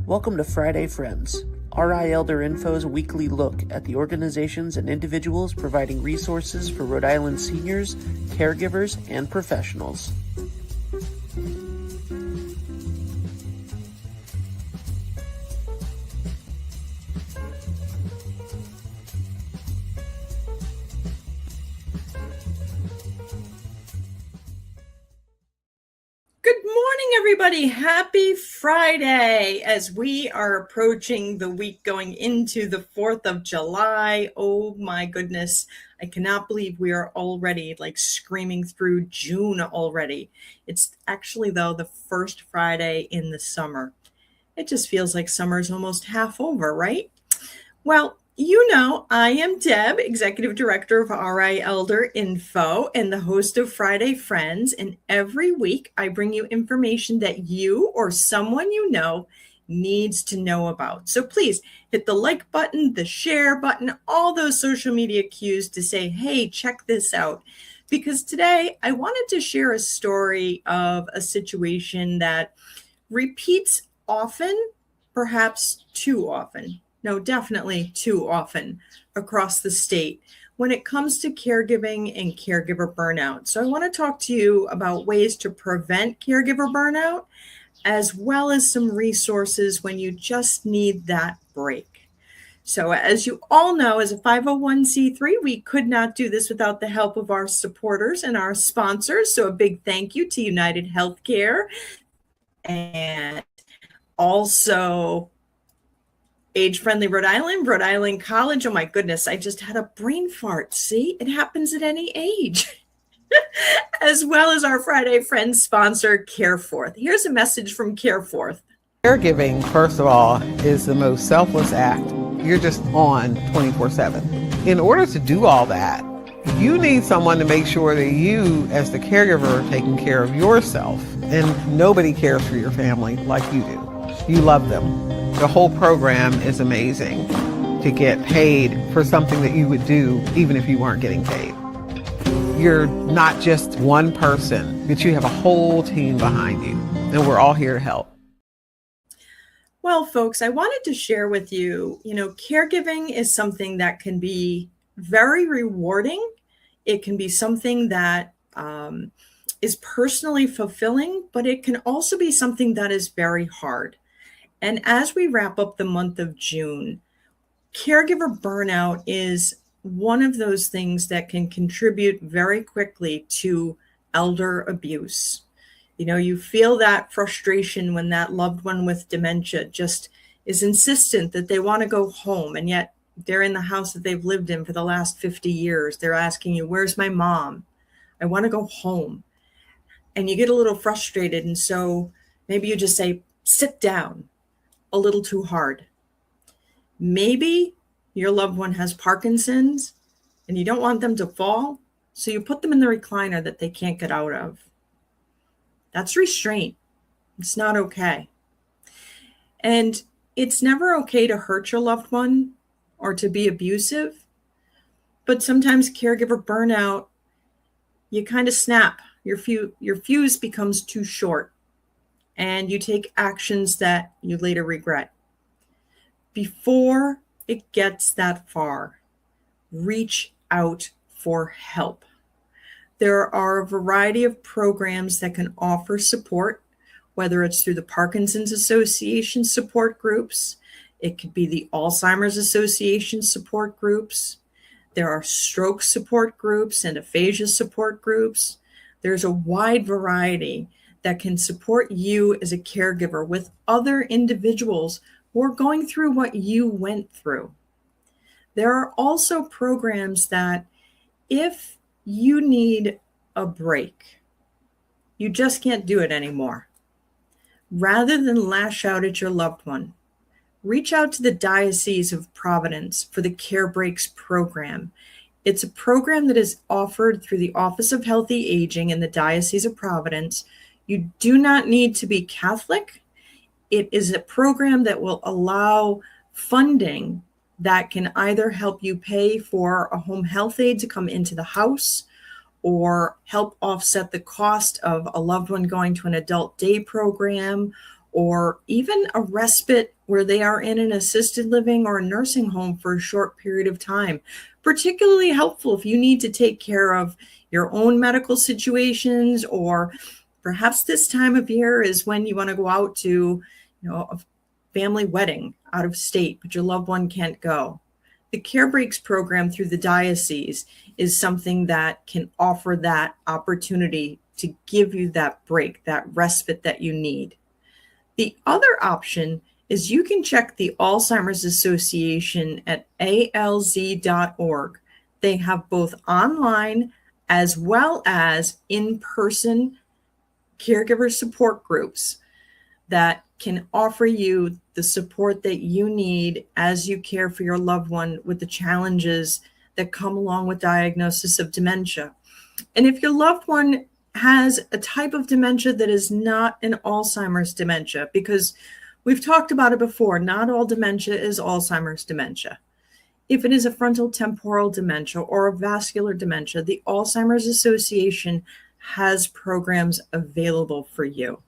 Welcome to Friday Friends, RI Elder Info's weekly look at the organizations and individuals providing resources for Rhode Island seniors, caregivers, and professionals. Good morning, everybody. Happy Friday as we are approaching the week going into the 4th of July. Oh my goodness. I cannot believe we are already screaming through June already. It's actually, though, the first Friday in the summer. It just feels like summer's almost half over, right? Well, you know, I am Deb, Executive Director of RI Elder Info and the host of Friday Friends. And every week I bring you information that you or someone you know needs to know about. So please hit the like button, the share button, all those social media cues to say, hey, check this out. Because today I wanted to share a story of a situation that repeats often, perhaps too often. No, definitely too often across the state when it comes to caregiving and caregiver burnout. So I want to talk to you about ways to prevent caregiver burnout, as well as some resources when you just need that break. So as you all know, as a 501c3, we could not do this without the help of our supporters and our sponsors. So a big thank you to United Healthcare and also Age-Friendly Rhode Island College. Oh my goodness, I just had a brain fart. See, it happens at any age. As well as our Friday Friends sponsor, CareForth. Here's a message from CareForth. Caregiving, first of all, is the most selfless act. You're just on 24/7. In order to do all that, you need someone to make sure that you, as the caregiver, are taking care of yourself. And nobody cares for your family like you do. You love them. The whole program is amazing to get paid for something that you would do even if you weren't getting paid. You're not just one person, but you have a whole team behind you, and we're all here to help. Well, folks, I wanted to share with you, caregiving is something that can be very rewarding. It can be something that is personally fulfilling, but it can also be something that is very hard. And as we wrap up the month of June, caregiver burnout is one of those things that can contribute very quickly to elder abuse. You feel that frustration when that loved one with dementia just is insistent that they want to go home, and yet they're in the house that they've lived in for the last 50 years. They're asking you, where's my mom? I want to go home. And you get a little frustrated. And so maybe you just say, sit down. A little too hard. Maybe your loved one has Parkinson's and you don't want them to fall, so you put them in the recliner that they can't get out of. That's restraint. It's not okay. And it's never okay to hurt your loved one or to be abusive, but sometimes caregiver burnout, you kind of snap. Your fuse becomes too short, and you take actions that you later regret. Before it gets that far, reach out for help. There are a variety of programs that can offer support, whether it's through the Parkinson's Association support groups, it could be the Alzheimer's Association support groups. There are stroke support groups and aphasia support groups. There's a wide variety that can support you as a caregiver with other individuals who are going through what you went through. There are also programs that if you need a break, you just can't do it anymore. Rather than lash out at your loved one, reach out to the Diocese of Providence for the Care Breaks program. It's a program that is offered through the Office of Healthy Aging in the Diocese of Providence. You do not need to be Catholic. It is a program that will allow funding that can either help you pay for a home health aide to come into the house or help offset the cost of a loved one going to an adult day program, or even a respite where they are in an assisted living or a nursing home for a short period of time. Particularly helpful if you need to take care of your own medical situations, or perhaps this time of year is when you want to go out to, a family wedding out of state, but your loved one can't go. The Care Breaks program through the diocese is something that can offer that opportunity to give you that break, that respite that you need. The other option is you can check the Alzheimer's Association at alz.org. They have both online as well as in-person caregiver support groups that can offer you the support that you need as you care for your loved one with the challenges that come along with diagnosis of dementia. And if your loved one has a type of dementia that is not an Alzheimer's dementia, because we've talked about it before, not all dementia is Alzheimer's dementia. If it is a frontal temporal dementia or a vascular dementia, the Alzheimer's Association has programs available for you.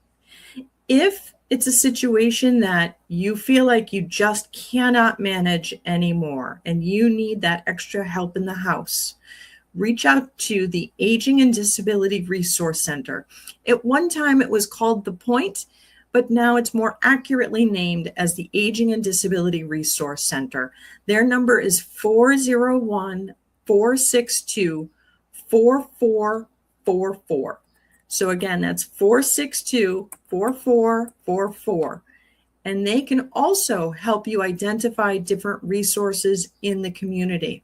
If it's a situation that you feel like you just cannot manage anymore and you need that extra help in the house, reach out to the Aging and Disability Resource Center. At one time, it was called The Point, but now it's more accurately named as the Aging and Disability Resource Center. Their number is 401-462-4444. So again, that's 462-4444. And they can also help you identify different resources in the community.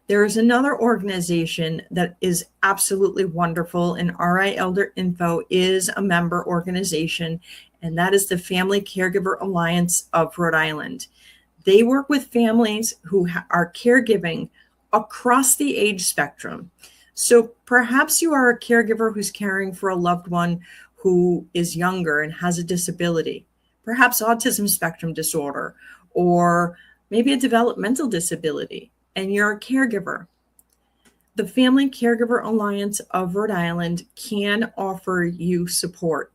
There is another organization that is absolutely wonderful, and RI Elder Info is a member organization, and that is the Family Caregiver Alliance of Rhode Island. They work with families who are caregiving across the age spectrum. So perhaps you are a caregiver who's caring for a loved one who is younger and has a disability, perhaps autism spectrum disorder, or maybe a developmental disability, and you're a caregiver. The Family Caregiver Alliance of Rhode Island can offer you support,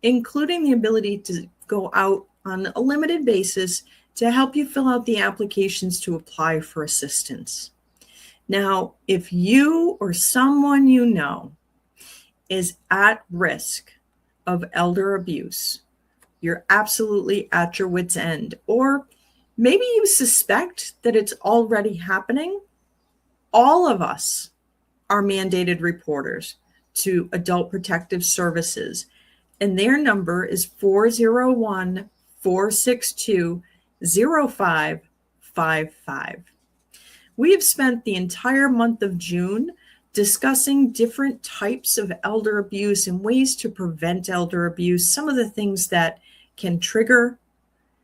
including the ability to go out on a limited basis to help you fill out the applications to apply for assistance. Now, if you or someone you know is at risk of elder abuse, you're absolutely at your wit's end, or maybe you suspect that it's already happening, all of us are mandated reporters to Adult Protective Services, and their number is 401-462-0555. We have spent the entire month of June discussing different types of elder abuse and ways to prevent elder abuse, some of the things that can trigger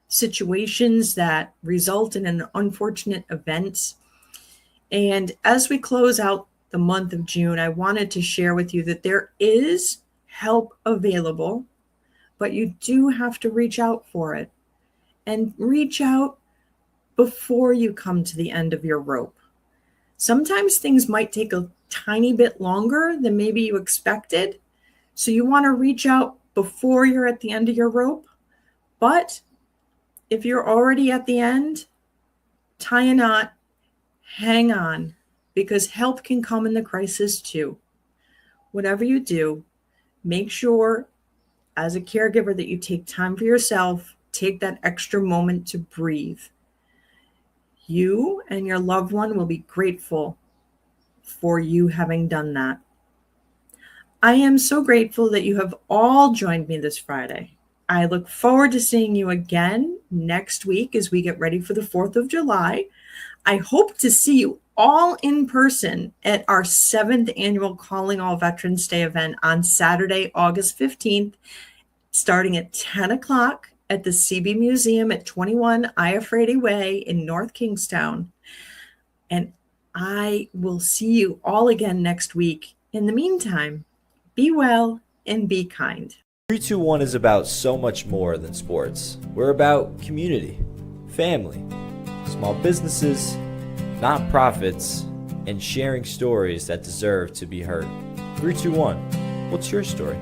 situations that result in an unfortunate event. And as we close out the month of June, I wanted to share with you that there is help available, but you do have to reach out for it, and reach out before you come to the end of your rope. Sometimes things might take a tiny bit longer than maybe you expected. So you want to reach out before you're at the end of your rope. But if you're already at the end, tie a knot, hang on, because help can come in the crisis too. Whatever you do, make sure as a caregiver that you take time for yourself, take that extra moment to breathe. You and your loved one will be grateful for you having done that. I am so grateful that you have all joined me this Friday. I look forward to seeing you again next week as we get ready for the 4th of July. I hope to see you all in person at our 7th annual Calling All Veterans Day event on Saturday, August 15th, starting at 10 o'clock at the CB Museum at 21 Iafredi Way in North Kingstown. And I will see you all again next week. In the meantime, be well and be kind. 321 is about so much more than sports. We're about community, family, small businesses, nonprofits, and sharing stories that deserve to be heard. 321, what's your story?